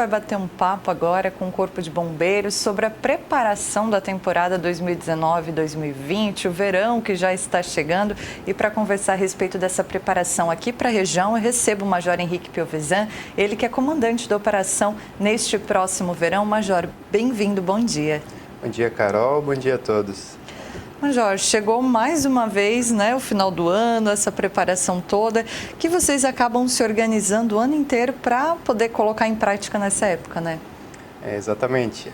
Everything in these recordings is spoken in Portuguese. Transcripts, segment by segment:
vai bater um papo agora com o Corpo de Bombeiros sobre a preparação da temporada 2019-2020, o verão que já está chegando. E para conversar a respeito dessa preparação aqui para a região, eu recebo o Major Henrique Piovesan, ele que é comandante da operação neste próximo verão. Major, bem-vindo, bom dia. Bom dia, Carol, bom dia a todos. Major, chegou mais uma vez, né, o final do ano, essa preparação toda, que vocês acabam se organizando o ano inteiro para poder colocar em prática nessa época, né? Exatamente.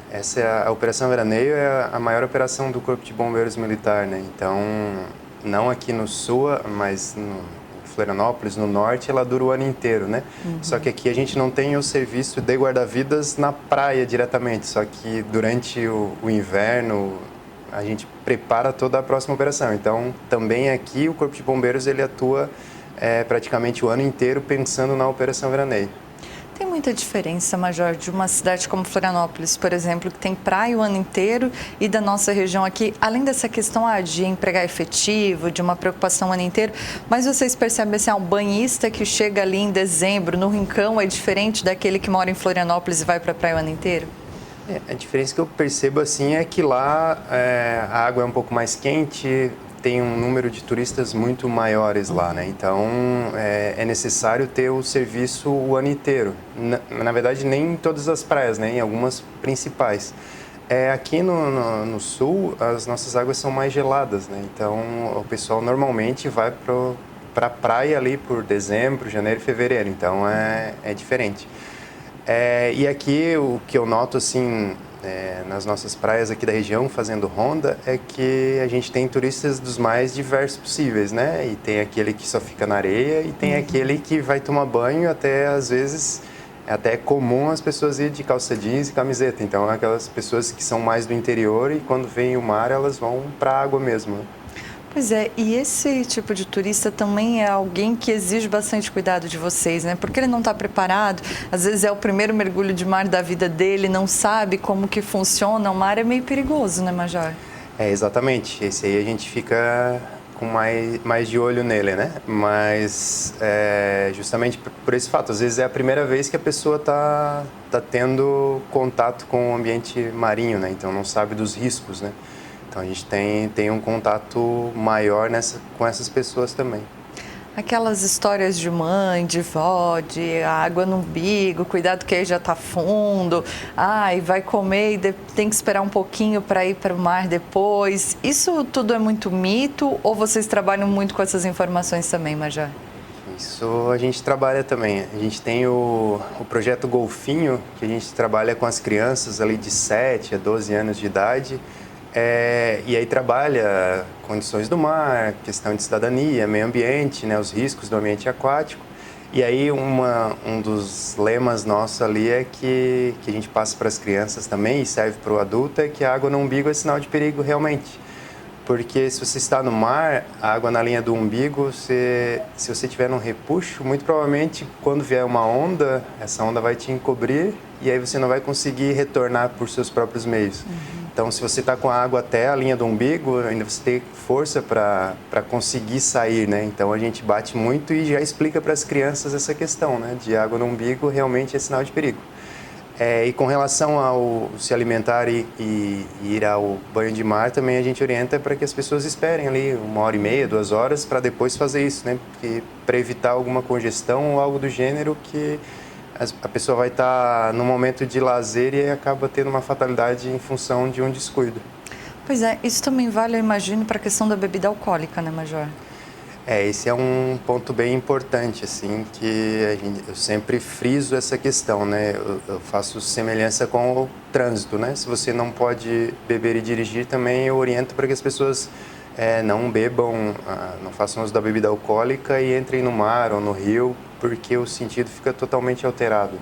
Essa é a Operação Veraneio, é a maior operação do Corpo de Bombeiros Militar, né? Então, não aqui no sul, mas no Florianópolis, no norte, ela dura o ano inteiro, né? Só que aqui a gente não tem o serviço de guarda-vidas na praia diretamente, só que durante o inverno a gente prepara toda a próxima operação. Então, também aqui o Corpo de Bombeiros ele atua praticamente o ano inteiro pensando na Operação Veraneio. Tem muita diferença, Major, de uma cidade como Florianópolis, por exemplo, que tem praia o ano inteiro, e da nossa região aqui, além dessa questão de empregar efetivo, de uma preocupação o ano inteiro, mas vocês percebem assim, o banhista que chega ali em dezembro no Rincão é diferente daquele que mora em Florianópolis e vai para a praia o ano inteiro? A diferença que eu percebo assim é que lá a água é um pouco mais quente, tem um número de turistas muito maiores lá, né? Então é necessário ter o serviço o ano inteiro. Na verdade, nem em todas as praias, né? Em algumas principais. Aqui no sul, as nossas águas são mais geladas, né? Então o pessoal normalmente vai para a praia ali por dezembro, janeiro e fevereiro. Então é diferente. E aqui o que eu noto assim nas nossas praias aqui da região fazendo ronda é que a gente tem turistas dos mais diversos possíveis, né? E tem aquele que só fica na areia e tem aquele que vai tomar banho, até às vezes é comum as pessoas irem de calça jeans e camiseta. Então aquelas pessoas que são mais do interior e quando vem o mar elas vão para a água mesmo, né? Pois é, e esse tipo de turista também é alguém que exige bastante cuidado de vocês, né? Porque ele não está preparado, às vezes é o primeiro mergulho de mar da vida dele, não sabe como que funciona, o mar é meio perigoso, né, Major? Exatamente, esse aí a gente fica com mais de olho nele, né? Mas justamente por esse fato, às vezes é a primeira vez que a pessoa tá tendo contato com o ambiente marinho, né? Então não sabe dos riscos, né? Então a gente tem um contato maior com essas pessoas também. Aquelas histórias de mãe, de vó, de água no umbigo, cuidado que aí já está fundo, e vai comer e tem que esperar um pouquinho para ir para o mar depois. Isso tudo é muito mito ou vocês trabalham muito com essas informações também, Major? Isso a gente trabalha também. A gente tem o projeto Golfinho, que a gente trabalha com as crianças ali de 7 a 12 anos de idade. E aí trabalha condições do mar, questão de cidadania, meio ambiente, né, os riscos do ambiente aquático. E aí um dos lemas nossos ali é que a gente passa para as crianças também e serve para o adulto, é que a água no umbigo é sinal de perigo realmente. Porque se você está no mar, a água na linha do umbigo, se você estiver num repuxo, muito provavelmente quando vier uma onda, essa onda vai te encobrir e aí você não vai conseguir retornar por seus próprios meios. Então, se você está com a água até a linha do umbigo, ainda você tem força para conseguir sair, né? Então, a gente bate muito e já explica para as crianças essa questão, né? De água no umbigo realmente é sinal de perigo. E com relação ao se alimentar e ir ao banho de mar, também a gente orienta para que as pessoas esperem ali 1h30, 2 horas para depois fazer isso, né? Para evitar alguma congestão ou algo do gênero que a pessoa vai estar num momento de lazer e acaba tendo uma fatalidade em função de um descuido. Pois é, isso também vale, eu imagino, para a questão da bebida alcoólica, né, Major? Esse é um ponto bem importante, assim, que eu sempre friso essa questão, né? Eu faço semelhança com o trânsito, né? Se você não pode beber e dirigir, também eu oriento para que as pessoas não bebam, não façam uso da bebida alcoólica e entrem no mar ou no rio, porque o sentido fica totalmente alterado.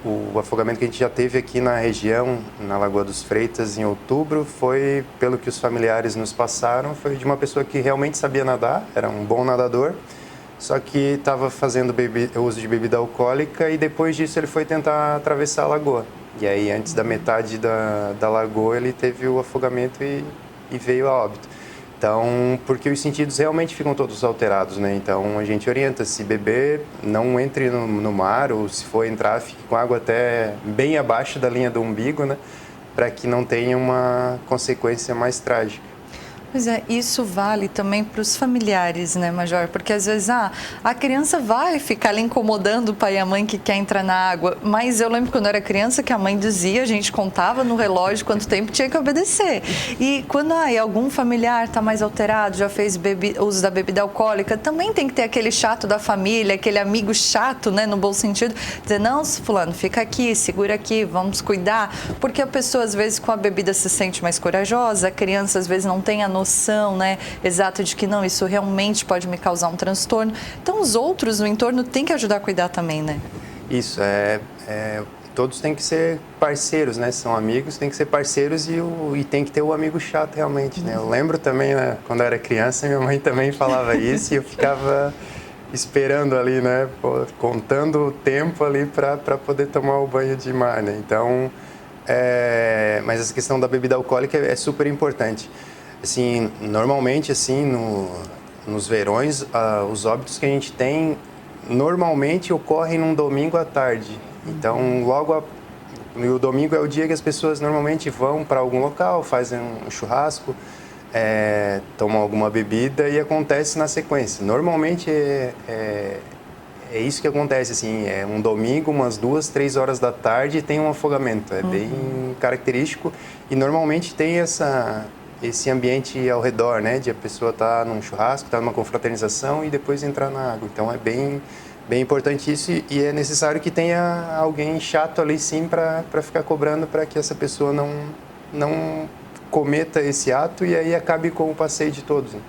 O afogamento que a gente já teve aqui na região, na Lagoa dos Freitas, em outubro, foi, pelo que os familiares nos passaram, foi de uma pessoa que realmente sabia nadar, era um bom nadador, só que estava fazendo uso de bebida alcoólica e depois disso ele foi tentar atravessar a lagoa. E aí, antes da metade da lagoa, ele teve o afogamento e veio a óbito. Então, porque os sentidos realmente ficam todos alterados, né? Então, a gente orienta, se beber, não entre no mar, ou se for entrar, fique com água até bem abaixo da linha do umbigo, né? Para que não tenha uma consequência mais trágica. Pois é, isso vale também para os familiares, né, Major? Porque às vezes a criança vai ficar ali incomodando o pai e a mãe que quer entrar na água, mas eu lembro quando eu era criança que a mãe dizia, a gente contava no relógio quanto tempo tinha que obedecer. E quando algum familiar está mais alterado, já fez uso da bebida alcoólica, também tem que ter aquele chato da família, aquele amigo chato, né, no bom sentido, dizer, não, fulano, fica aqui, segura aqui, vamos cuidar, porque a pessoa às vezes com a bebida se sente mais corajosa, a criança às vezes não tem a noção, né, exata de que não, isso realmente pode me causar um transtorno. Então, os outros no entorno têm que ajudar a cuidar também, né? Isso, todos têm que ser parceiros, né? São amigos, têm que ser parceiros e tem que ter o amigo chato realmente, né? Eu lembro também, né, quando eu era criança, minha mãe também falava isso e eu ficava esperando ali, né, contando o tempo ali para poder tomar o banho de mar, né? Então, mas essa questão da bebida alcoólica é super importante. Assim, normalmente, assim, nos verões, os óbitos que a gente tem normalmente ocorrem num domingo à tarde. Então, o domingo é o dia que as pessoas normalmente vão para algum local, fazem um churrasco, tomam alguma bebida e acontece na sequência. Normalmente é isso que acontece, assim, é um domingo, umas 2, 3 horas da tarde tem um afogamento. É bem característico e normalmente tem esse ambiente ao redor, né, de a pessoa estar num churrasco, estar numa confraternização e depois entrar na água. Então é bem importante isso e é necessário que tenha alguém chato ali sim para ficar cobrando para que essa pessoa não cometa esse ato e aí acabe com o passeio de todos, né?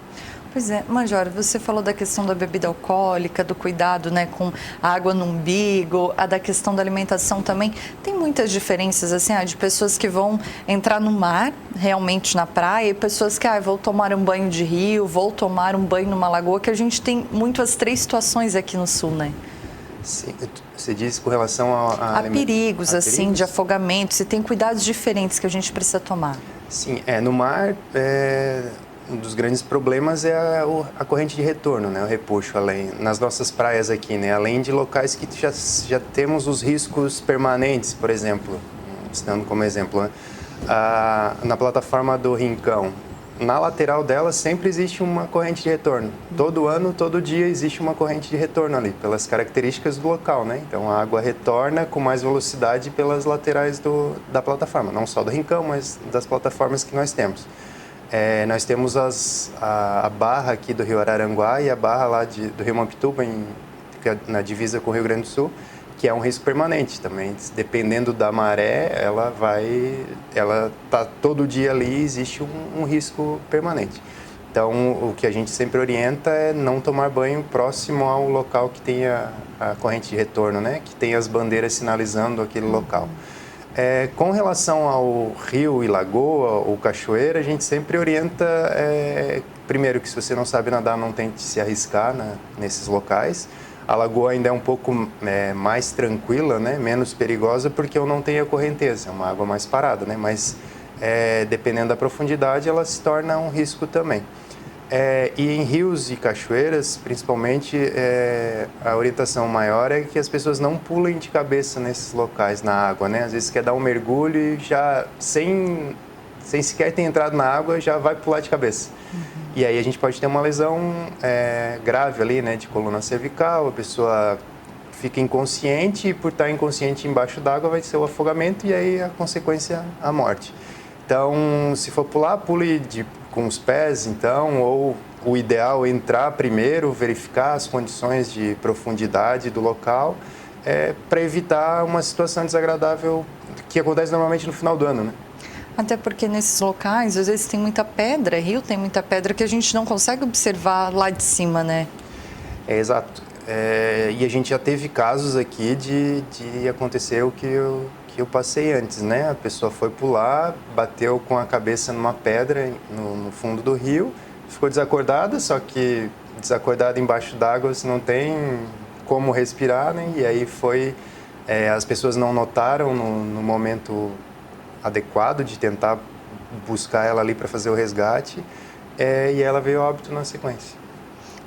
Pois é, Major, você falou da questão da bebida alcoólica, do cuidado, né, com a água no umbigo, a da questão da alimentação também. Tem muitas diferenças, assim, de pessoas que vão entrar no mar, realmente na praia, e pessoas que, vou tomar um banho de rio, vou tomar um banho numa lagoa, que a gente tem muito as 3 situações aqui no sul, né? Sim, você disse com relação a perigos, assim, de afogamento, se tem cuidados diferentes que a gente precisa tomar. Sim, no mar, um dos grandes problemas é a corrente de retorno, né, o repuxo, nas nossas praias aqui, né, além de locais que já temos os riscos permanentes, por exemplo, citando como exemplo, né, na plataforma do Rincão, na lateral dela sempre existe uma corrente de retorno. Todo ano, todo dia existe uma corrente de retorno ali, pelas características do local, né? Então a água retorna com mais velocidade pelas laterais da plataforma, não só do Rincão, mas das plataformas que nós temos. Nós temos a barra aqui do Rio Araranguá e a barra lá do Rio Mampituba, na divisa com o Rio Grande do Sul, que é um risco permanente também. Dependendo da maré, ela tá todo dia ali, existe um risco permanente. Então, o que a gente sempre orienta é não tomar banho próximo ao local que tenha a corrente de retorno, né? Que tenha as bandeiras sinalizando aquele local. Com relação ao rio e lagoa ou cachoeira, a gente sempre orienta, primeiro, que se você não sabe nadar, não tente se arriscar nesses locais. A lagoa ainda é um pouco mais tranquila, né, menos perigosa, porque eu não tenho a correnteza, é uma água mais parada, né, mas dependendo da profundidade, ela se torna um risco também. E em rios e cachoeiras, principalmente, a orientação maior é que as pessoas não pulem de cabeça nesses locais na água, né? Às vezes quer dar um mergulho e já, sem sequer ter entrado na água, já vai pular de cabeça. E aí a gente pode ter uma lesão grave ali, né? De coluna cervical, a pessoa fica inconsciente e por estar inconsciente embaixo d'água vai ser o afogamento e aí a consequência, a morte. Então, se for pular, pule com os pés, então, ou o ideal é entrar primeiro, verificar as condições de profundidade do local, para evitar uma situação desagradável que acontece normalmente no final do ano, né? Até porque nesses locais, às vezes tem muita pedra, rio tem muita pedra que a gente não consegue observar lá de cima, né? Exato. E a gente já teve casos aqui de acontecer o que eu passei antes, né? A pessoa foi pular, bateu com a cabeça numa pedra no fundo do rio, ficou desacordada, só que desacordada embaixo d'água você não tem como respirar, né? E aí as pessoas não notaram no momento adequado de tentar buscar ela ali para fazer o resgate e ela veio a óbito na sequência.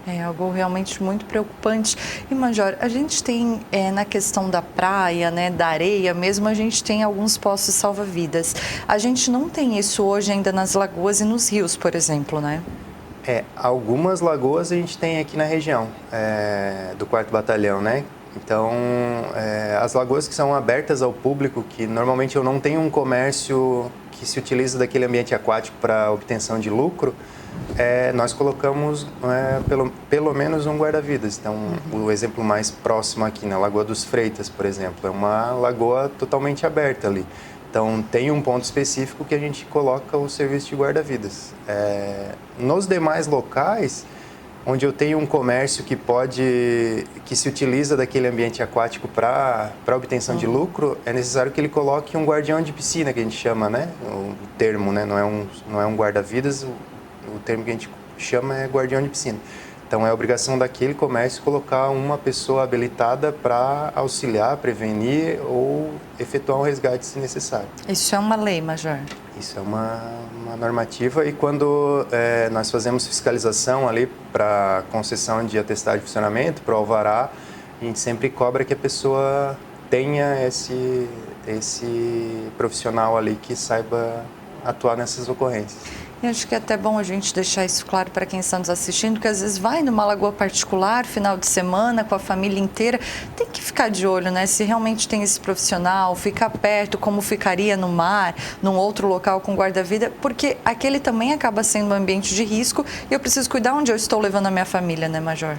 É algo realmente muito preocupante. E, Major, a gente tem, na questão da praia, né, da areia mesmo, a gente tem alguns postos salva-vidas. A gente não tem isso hoje ainda nas lagoas e nos rios, por exemplo, né? Algumas lagoas a gente tem aqui na região do 4º Batalhão, né? Então, as lagoas que são abertas ao público, que normalmente eu não tenho um comércio que se utiliza daquele ambiente aquático para obtenção de lucro, nós colocamos pelo menos um guarda-vidas. Então, o exemplo mais próximo aqui, na Lagoa dos Freitas, por exemplo, é uma lagoa totalmente aberta ali. Então, tem um ponto específico que a gente coloca o serviço de guarda-vidas. Nos demais locais, onde eu tenho um comércio que se utiliza daquele ambiente aquático para obtenção de lucro, é necessário que ele coloque um guardião de piscina, que a gente chama, né? O termo, né? Não é um guarda-vidas, o termo que a gente chama é guardião de piscina. Então, é obrigação daquele comércio colocar uma pessoa habilitada para auxiliar, prevenir ou efetuar um resgate se necessário. Isso é uma lei, Major? Isso é uma normativa, e quando nós fazemos fiscalização ali para concessão de atestado de funcionamento, para o alvará, a gente sempre cobra que a pessoa tenha esse profissional ali que saiba atuar nessas ocorrências. E acho que é até bom a gente deixar isso claro para quem está nos assistindo, que às vezes vai numa lagoa particular, final de semana, com a família inteira, tem que ficar de olho, né? Se realmente tem esse profissional, ficar perto, como ficaria no mar, num outro local com guarda-vida, porque aquele também acaba sendo um ambiente de risco e eu preciso cuidar onde eu estou levando a minha família, né, Major?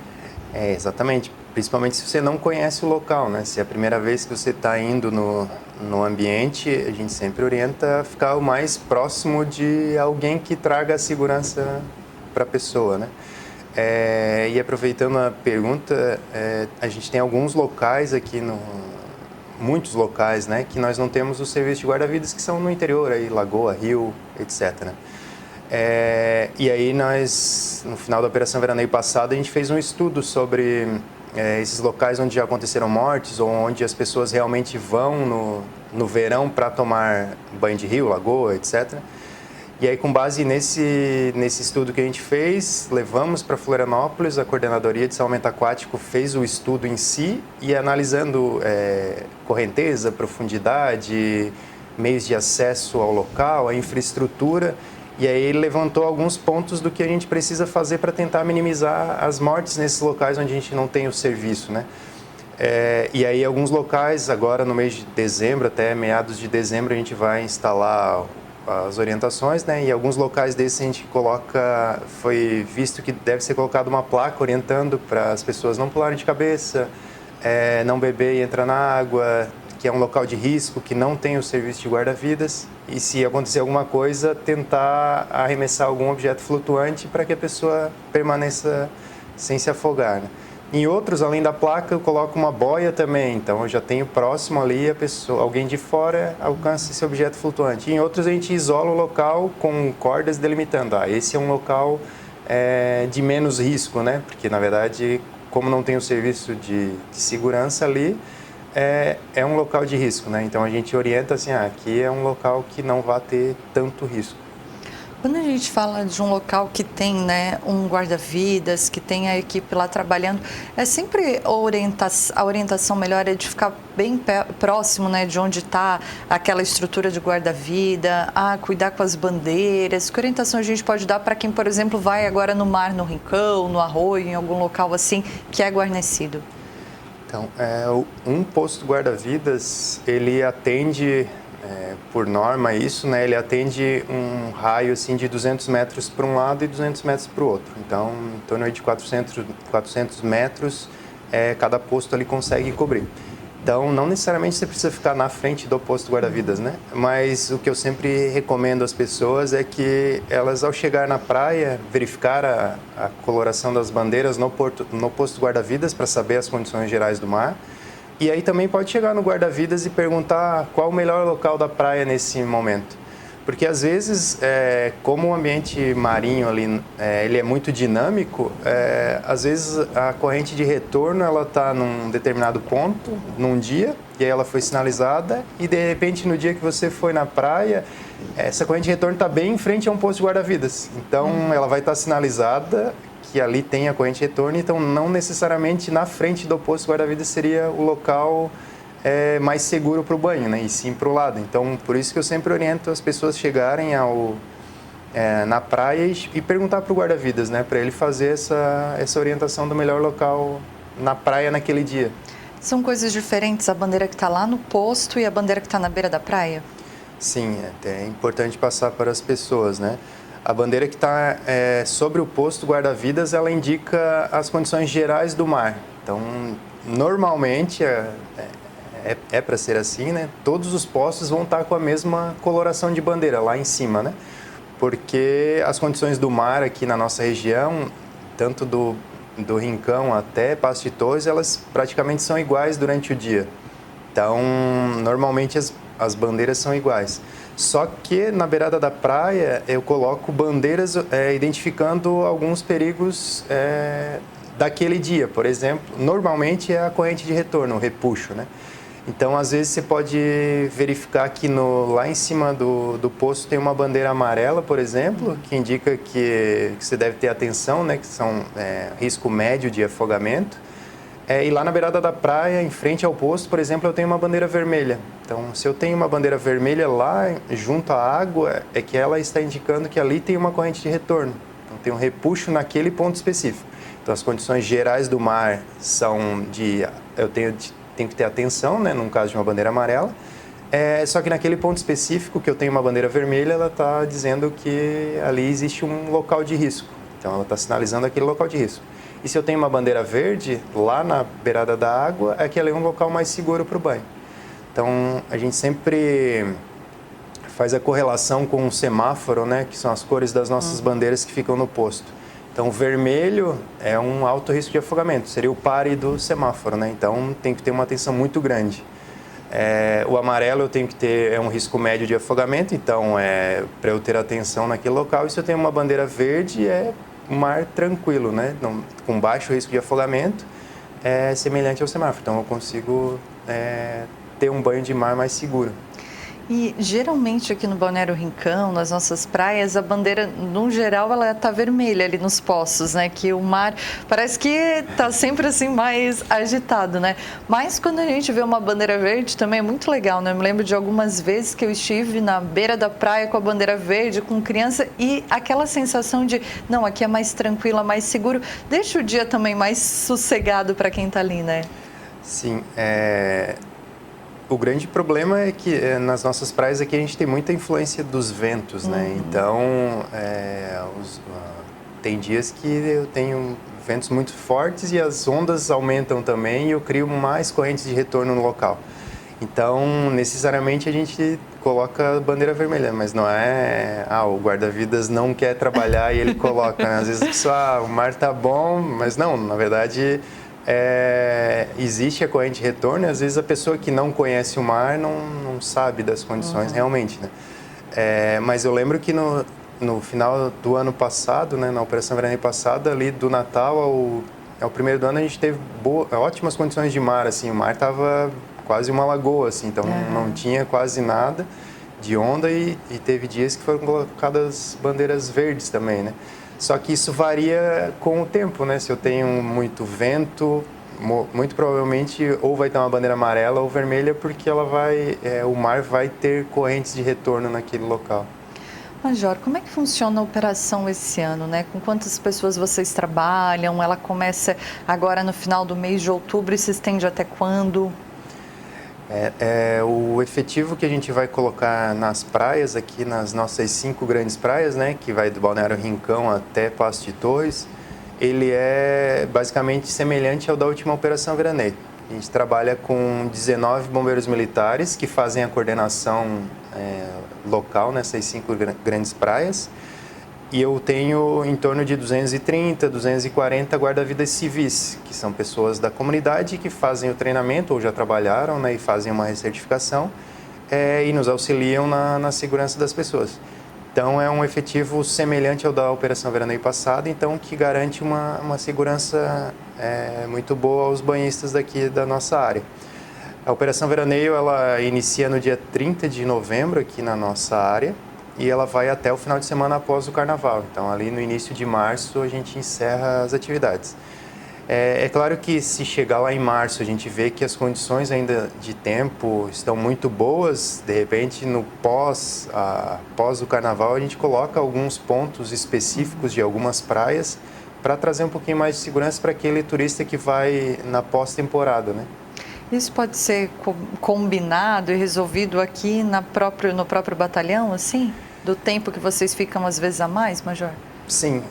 Exatamente. Principalmente se você não conhece o local, né? Se é a primeira vez que você está indo no ambiente, a gente sempre orienta a ficar o mais próximo de alguém que traga a segurança para a pessoa, né? E aproveitando a pergunta, a gente tem alguns locais aqui, muitos locais, né, que nós não temos o serviço de guarda-vidas, que são no interior, aí, lagoa, rio, etc., né? E aí nós, no final da Operação Veraneio passada, a gente fez um estudo sobre esses locais onde já aconteceram mortes ou onde as pessoas realmente vão no verão para tomar banho de rio, lagoa, etc. E aí, com base nesse estudo que a gente fez, levamos para Florianópolis, a Coordenadoria de Salvamento Aquático fez o estudo em si e analisando correnteza, profundidade, meios de acesso ao local, a infraestrutura. E aí ele levantou alguns pontos do que a gente precisa fazer para tentar minimizar as mortes nesses locais onde a gente não tem o serviço, né? E aí alguns locais, agora no mês de dezembro, até meados de dezembro, a gente vai instalar as orientações, né? E alguns locais desses a gente foi visto que deve ser colocada uma placa orientando para as pessoas não pularem de cabeça, não beber e entrar na água, que é um local de risco, que não tem o serviço de guarda-vidas, e se acontecer alguma coisa, tentar arremessar algum objeto flutuante para que a pessoa permaneça sem se afogar, né? Em outros, além da placa, eu coloco uma boia também, então eu já tenho próximo ali alguém de fora alcança esse objeto flutuante. Em outros, a gente isola o local com cordas delimitando. Esse é um local de menos risco, né? Porque, na verdade, como não tem o serviço de segurança ali, é um local de risco, né? Então a gente orienta assim, aqui é um local que não vai ter tanto risco. Quando a gente fala de um local que tem, né, um guarda-vidas, que tem a equipe lá trabalhando, é sempre a orientação melhor é de ficar bem próximo, né, de onde está aquela estrutura de guarda-vida, cuidar com as bandeiras. Que orientação a gente pode dar para quem, por exemplo, vai agora no mar, no rincão, no arroio, em algum local assim, que é guarnecido? Então, um posto guarda-vidas, ele atende, por norma isso, né, ele atende um raio assim, de 200 metros para um lado e 200 metros para o outro. Então, em torno de 400 metros, cada posto ali consegue cobrir. Então, não necessariamente você precisa ficar na frente do posto guarda-vidas, né? Mas o que eu sempre recomendo às pessoas é que elas, ao chegar na praia, verificar a coloração das bandeiras no posto guarda-vidas para saber as condições gerais do mar. E aí também pode chegar no guarda-vidas e perguntar qual o melhor local da praia nesse momento. Porque às vezes, como o ambiente marinho ali, ele é muito dinâmico, às vezes a corrente de retorno ela está num determinado ponto, num dia, e aí ela foi sinalizada, e de repente no dia que você foi na praia, essa corrente de retorno está bem em frente a um posto de guarda-vidas. Então ela vai estar sinalizada que ali tem a corrente de retorno, então não necessariamente na frente do posto de guarda-vidas seria o local mais seguro para o banho, né? E sim para o lado. Então por isso que eu sempre oriento as pessoas chegarem na praia e perguntar para o guarda-vidas, né? Para ele fazer essa orientação do melhor local na praia naquele dia. São coisas diferentes a bandeira que está lá no posto e a bandeira que está na beira da praia? Sim, é importante passar para as pessoas, né? A bandeira que está sobre o posto guarda-vidas, ela indica as condições gerais do mar. Então, normalmente, é para ser assim, né? Todos os postos vão estar com a mesma coloração de bandeira lá em cima, né? Porque as condições do mar aqui na nossa região, tanto do Rincão até Passo de Torres, elas praticamente são iguais durante o dia. Então, normalmente as bandeiras são iguais. Só que na beirada da praia eu coloco bandeiras identificando alguns perigos daquele dia. Por exemplo, normalmente é a corrente de retorno, o repuxo, né? Então, às vezes, você pode verificar que lá em cima do posto tem uma bandeira amarela, por exemplo, que indica que você deve ter atenção, né, que são risco médio de afogamento. E lá na beirada da praia, em frente ao posto, por exemplo, eu tenho uma bandeira vermelha. Então, se eu tenho uma bandeira vermelha lá junto à água, é que ela está indicando que ali tem uma corrente de retorno. Então, tem um repuxo naquele ponto específico. Então, as condições gerais do mar são eu tenho que ter atenção, né, no caso de uma bandeira amarela. Só que naquele ponto específico que eu tenho uma bandeira vermelha, ela está dizendo que ali existe um local de risco. Então, ela está sinalizando aquele local de risco. E se eu tenho uma bandeira verde, lá na beirada da água, aquele é um local mais seguro para o banho. Então, a gente sempre faz a correlação com o semáforo, né, que são as cores das nossas bandeiras que ficam no posto. Então, o vermelho é um alto risco de afogamento, seria o pare do semáforo, né? Então, tem que ter uma atenção muito grande. O amarelo eu tenho que ter um risco médio de afogamento, então para eu ter atenção naquele local. E se eu tenho uma bandeira verde, é um mar tranquilo, né? Com baixo risco de afogamento, semelhante ao semáforo. Então, eu consigo ter um banho de mar mais seguro. E geralmente aqui no Balneário Rincão, nas nossas praias, a bandeira, no geral, ela está vermelha ali nos poços, né? Que o mar parece que está sempre assim mais agitado, né? Mas quando a gente vê uma bandeira verde também é muito legal, né? Eu me lembro de algumas vezes que eu estive na beira da praia com a bandeira verde, com criança, e aquela sensação de, não, aqui é mais tranquila, mais seguro, deixa o dia também mais sossegado para quem está ali, né? Sim, o grande problema é que nas nossas praias aqui a gente tem muita influência dos ventos, né? Então, tem dias que eu tenho ventos muito fortes e as ondas aumentam também e eu crio mais correntes de retorno no local. Então, necessariamente a gente coloca a bandeira vermelha, mas não é, o guarda-vidas não quer trabalhar e ele coloca, né? Às vezes a pessoa, o mar tá bom, mas não, na verdade... existe a corrente de retorno e às vezes a pessoa que não conhece o mar não sabe das condições realmente, né? Mas eu lembro que no final do ano passado, né, na Operação Veraneio passada, ali do Natal ao primeiro do ano, a gente teve ótimas condições de mar, assim, o mar estava quase uma lagoa, assim, então não tinha quase nada de onda e teve dias que foram colocadas bandeiras verdes também, né? Só que isso varia com o tempo, né? Se eu tenho muito vento, muito provavelmente ou vai ter uma bandeira amarela ou vermelha, porque o mar vai ter correntes de retorno naquele local. Major, como é que funciona a operação esse ano, né? Com quantas pessoas vocês trabalham? Ela começa agora no final do mês de outubro e se estende até quando? O efetivo que a gente vai colocar nas praias, aqui nas nossas 5 grandes praias, né, que vai do Balneário Rincão até Passo de Torres, ele é basicamente semelhante ao da última Operação Veraneio. A gente trabalha com 19 bombeiros militares que fazem a coordenação local nessas 5 grandes praias. E eu tenho em torno de 230, 240 guarda-vidas civis, que são pessoas da comunidade que fazem o treinamento ou já trabalharam, né, e fazem uma recertificação e nos auxiliam na segurança das pessoas. Então, é um efetivo semelhante ao da Operação Veraneio passada, então que garante uma segurança muito boa aos banhistas daqui da nossa área. A Operação Veraneio, ela inicia no dia 30 de novembro aqui na nossa área e ela vai até o final de semana após o Carnaval. Então, ali no início de março, a gente encerra as atividades. É claro que se chegar lá em março, a gente vê que as condições ainda de tempo estão muito boas, de repente, no pós o Carnaval, a gente coloca alguns pontos específicos de algumas praias para trazer um pouquinho mais de segurança para aquele turista que vai na pós-temporada, né? Isso pode ser combinado e resolvido aqui no próprio batalhão, assim? Do tempo que vocês ficam às vezes a mais, Major? Sim,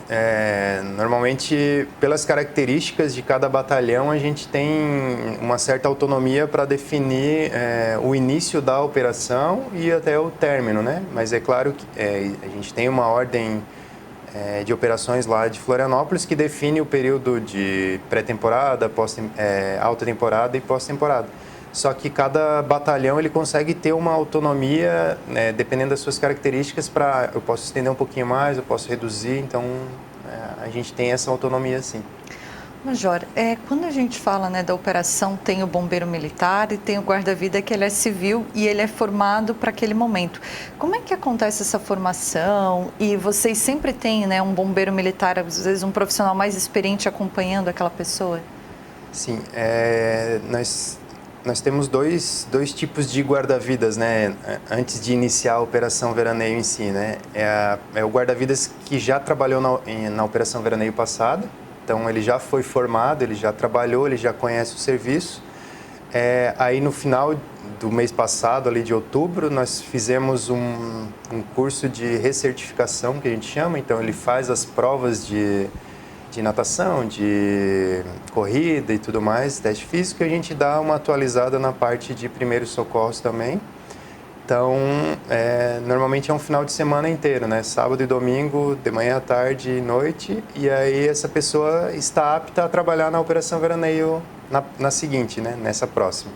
normalmente pelas características de cada batalhão a gente tem uma certa autonomia para definir o início da operação e até o término, né? Mas é claro que a gente tem uma ordem de operações lá de Florianópolis que define o período de pré-temporada, alta temporada e pós-temporada. Só que cada batalhão ele consegue ter uma autonomia, dependendo das suas características, eu posso estender um pouquinho mais, eu posso reduzir, então a gente tem essa autonomia sim. Major, quando a gente fala da operação, tem o bombeiro militar e tem o guarda-vida que ele é civil e ele é formado para aquele momento. Como é que acontece essa formação? E vocês sempre têm um bombeiro militar, às vezes um profissional mais experiente acompanhando aquela pessoa? Sim, nós temos dois tipos de guarda-vidas, né? Antes de iniciar a Operação Veraneio em si, né? É o guarda-vidas que já trabalhou na Operação Veraneio passada. Então, ele já foi formado, ele já trabalhou, ele já conhece o serviço. Aí, no final do mês passado, ali de outubro, nós fizemos um curso de recertificação, que a gente chama. Então, ele faz as provas de natação, de corrida e tudo mais, teste físico, e a gente dá uma atualizada na parte de primeiros socorros também. Então, normalmente é um final de semana inteiro, né? Sábado e domingo, de manhã à tarde e noite. E aí essa pessoa está apta a trabalhar na Operação Veraneio na seguinte, né? Nessa próxima.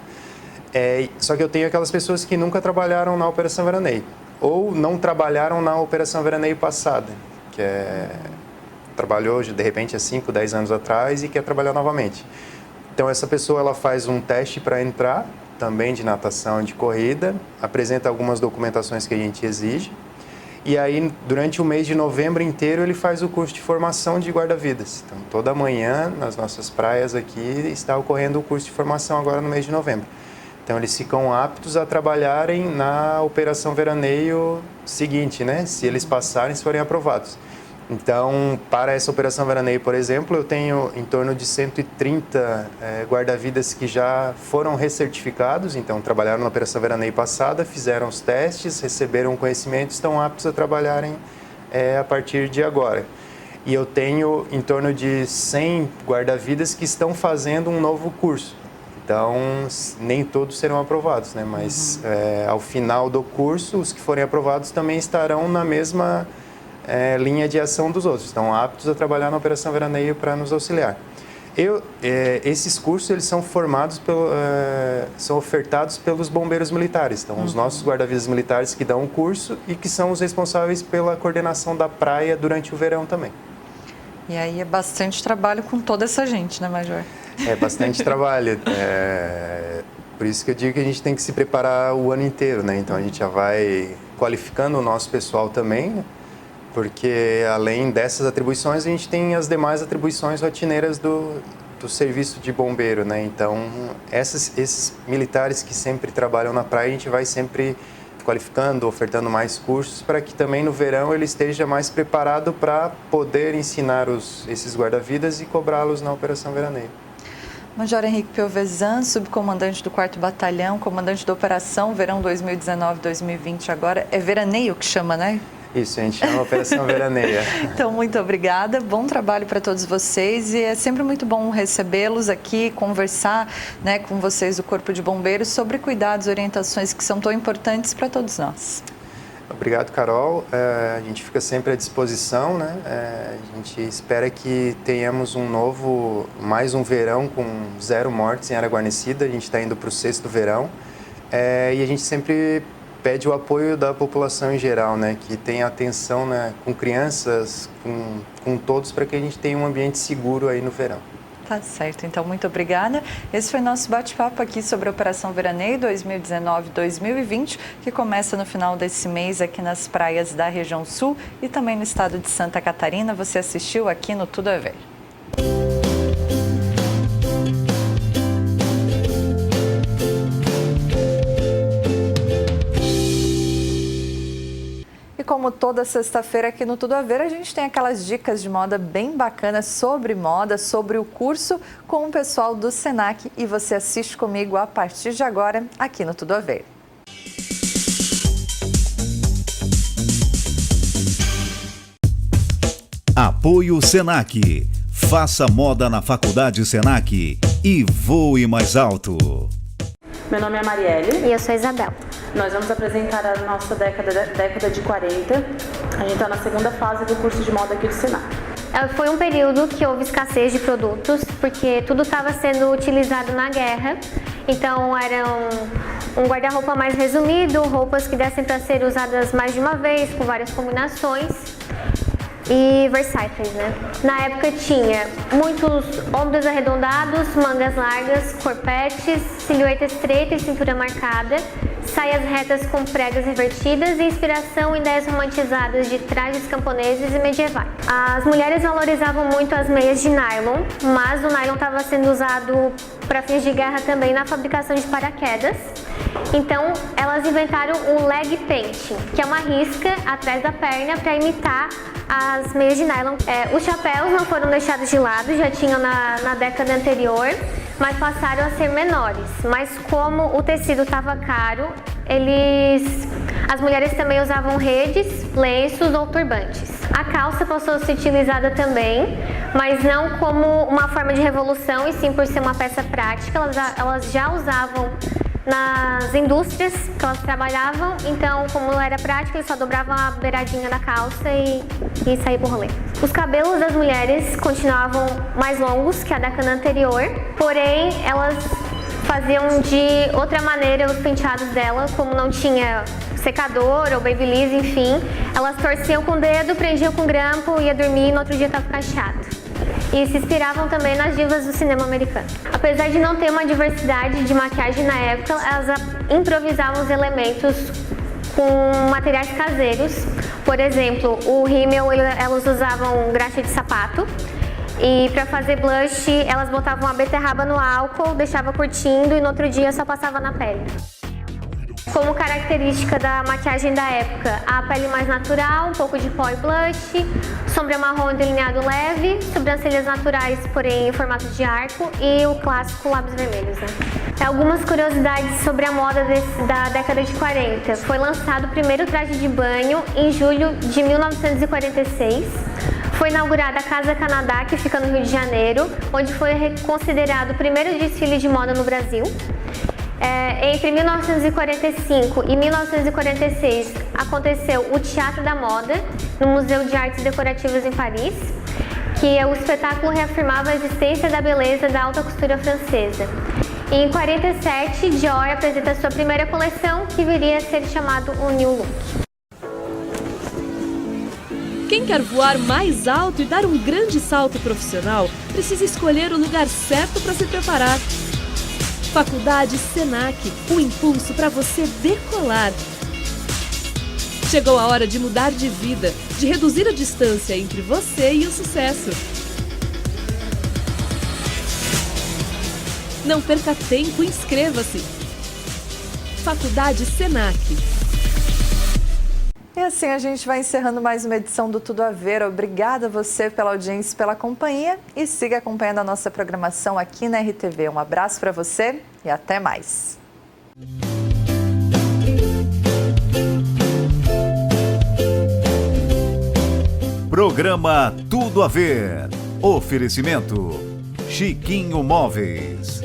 Só que eu tenho aquelas pessoas que nunca trabalharam na Operação Veraneio. Ou não trabalharam na Operação Veraneio passada. Trabalhou, de repente, há 5, 10 anos atrás e quer trabalhar novamente. Então, essa pessoa ela faz um teste para entrar, também de natação e de corrida, apresenta algumas documentações que a gente exige, e aí, durante o mês de novembro inteiro, ele faz o curso de formação de guarda-vidas. Então, toda manhã, nas nossas praias aqui, está ocorrendo o curso de formação agora no mês de novembro. Então, eles ficam aptos a trabalharem na Operação Veraneio seguinte, né? Se eles passarem, se forem aprovados. Então, para essa Operação Veraneio, por exemplo, eu tenho em torno de 130 guarda-vidas que já foram recertificados, então trabalharam na Operação Veraneio passada, fizeram os testes, receberam o conhecimento, estão aptos a trabalharem a partir de agora. E eu tenho em torno de 100 guarda-vidas que estão fazendo um novo curso. Então, nem todos serão aprovados, né? Mas ao final do curso, os que forem aprovados também estarão na mesma linha de ação dos outros, estão aptos a trabalhar na Operação Veraneio para nos auxiliar. Esses cursos eles são formados são ofertados pelos bombeiros militares, então os nossos guarda-vidas militares que dão o curso e que são os responsáveis pela coordenação da praia durante o verão também. E aí é bastante trabalho com toda essa gente, né, Major? É bastante trabalho, por isso que eu digo que a gente tem que se preparar o ano inteiro, né? Então a gente já vai qualificando o nosso pessoal também, né? Porque além dessas atribuições, a gente tem as demais atribuições rotineiras do serviço de bombeiro, né? Então, esses militares que sempre trabalham na praia, a gente vai sempre qualificando, ofertando mais cursos para que também no verão ele esteja mais preparado para poder ensinar esses guarda-vidas e cobrá-los na Operação Veraneio. Major Henrique Piovesan, subcomandante do 4º Batalhão, comandante da Operação Verão 2019-2020 agora. É Veraneio que chama, né? Isso, a gente chama Operação Veraneia. Então, muito obrigada. Bom trabalho para todos vocês e é sempre muito bom recebê-los aqui, conversar com vocês do Corpo de Bombeiros sobre cuidados e orientações que são tão importantes para todos nós. Obrigado, Carol. A gente fica sempre à disposição, né? A gente espera que tenhamos mais um verão com 0 mortes em área guarnecida. A gente está indo para o 6º verão e a gente sempre pede o apoio da população em geral, né, que tenha atenção, né, com crianças, com todos, para que a gente tenha um ambiente seguro aí no verão. Tá certo, então muito obrigada. Esse foi nosso bate-papo aqui sobre a Operação Veraneio 2019-2020, que começa no final desse mês aqui nas praias da região sul e também no estado de Santa Catarina. Você assistiu aqui no Tudo a Ver. Como toda sexta-feira aqui no Tudo a Ver, a gente tem aquelas dicas de moda bem bacanas sobre moda, sobre o curso com o pessoal do Senac, e você assiste comigo a partir de agora aqui no Tudo a Ver. Apoio Senac. Faça moda na Faculdade Senac e voe mais alto. Meu nome é Marielle. E eu sou Isabel. Nós vamos apresentar a nossa década de 40. A gente está na segunda fase do curso de moda aqui do Senac. Foi um período que houve escassez de produtos, porque tudo estava sendo utilizado na guerra. Então era um guarda-roupa mais resumido, roupas que dessem para ser usadas mais de uma vez, com várias combinações. E versáteis, né? Na época tinha muitos ombros arredondados, mangas largas, corpetes, silhueta estreita e cintura marcada, saias retas com pregas invertidas e inspiração em ideias romantizadas de trajes camponeses e medievais. As mulheres valorizavam muito as meias de nylon, mas o nylon estava sendo usado para fins de guerra também na fabricação de paraquedas. Então, elas inventaram o leg painting, que é uma risca atrás da perna para imitar as meias de nylon. Os chapéus não foram deixados de lado, já tinham na década anterior, mas passaram a ser menores. Mas como o tecido estava caro, as mulheres também usavam redes, lenços ou turbantes. A calça passou a ser utilizada também, mas não como uma forma de revolução, e sim por ser uma peça prática. Elas já usavam nas indústrias que elas trabalhavam, então como era prático, eles só dobravam a beiradinha da calça e saíam pro rolê. Os cabelos das mulheres continuavam mais longos que a década anterior, porém elas faziam de outra maneira os penteados dela, como não tinha secador ou babyliss, enfim, elas torciam com o dedo, prendiam com grampo, ia dormir e no outro dia estava cacheado. E se inspiravam também nas divas do cinema americano. Apesar de não ter uma diversidade de maquiagem na época, elas improvisavam os elementos com materiais caseiros. Por exemplo, o rímel, elas usavam graxa de sapato. E para fazer blush, elas botavam a beterraba no álcool, deixava curtindo e no outro dia só passava na pele. Como característica da maquiagem da época, a pele mais natural, um pouco de pó e blush, sombra marrom e delineado leve, sobrancelhas naturais, porém em formato de arco, e o clássico lábios vermelhos, né? Algumas curiosidades sobre a moda da década de 40. Foi lançado o primeiro traje de banho em julho de 1946. Foi inaugurada a Casa Canadá, que fica no Rio de Janeiro, onde foi considerado o primeiro desfile de moda no Brasil. Entre 1945 e 1946 aconteceu o Teatro da Moda no Museu de Artes Decorativas em Paris, que o espetáculo reafirmava a existência da beleza da alta costura francesa. E em 47, Dior apresenta sua primeira coleção, que viria a ser chamado o New Look. Quem quer voar mais alto e dar um grande salto profissional, precisa escolher o lugar certo para se preparar. Faculdade Senac, o impulso para você decolar. Chegou a hora de mudar de vida, de reduzir a distância entre você e o sucesso. Não perca tempo, inscreva-se. Faculdade Senac. E assim a gente vai encerrando mais uma edição do Tudo a Ver. Obrigada a você pela audiência e pela companhia. E siga acompanhando a nossa programação aqui na RTV. Um abraço para você e até mais. Programa Tudo a Ver. Oferecimento Chiquinho Móveis.